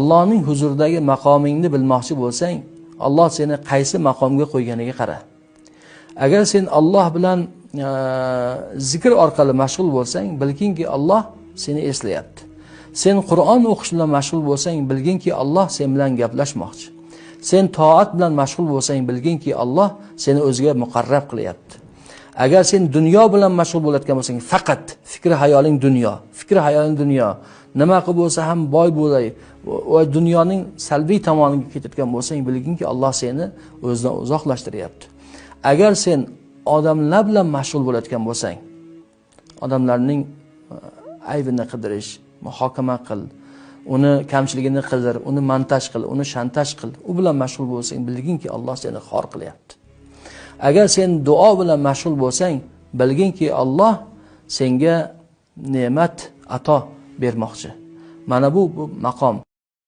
Allohning huzuridagi maqomingni bilmoqchi bo'lsang, Alloh seni qaysi maqomga qo'yganiga qara. Agar sen Alloh bilan zikr orqali mashg'ul bo'lsang, bilginki Alloh seni eslayapti. Sen Qur'on o'qish bilan mashg'ul bo'lsang, bilginki Alloh sen bilan gaplashmoqchi. Sen toat bilan mashg'ul bo'lsang, bilginki Alloh seni o'ziga muqarrab qilyapti. Agar sen dunyo bilan mashg'ul bo'layotgan bo'lsang, faqat fikr hayoling dunyo, nima qilib bo'lsa ham boy bo'lay va dunyoning salbiy tomoniga ketayotgan bo'lsang, bilginki Alloh seni o'zidan uzoqlashtiryapti. Agar sen odamlar bilan mashg'ul bo'layotgan bo'lsang, odamlarning aybini qidirish, muhokama qil, uni kamchiligini qidir, uni montaj qil, uni shantaj qil, u bilan mashg'ul bo'lsang, bilginki Alloh seni xor qilyapti. Agar sen duo bilan mashg'ul bo'lsang, bilginki Alloh senga ne'mat ato bermoqchi. Mana bu maqom.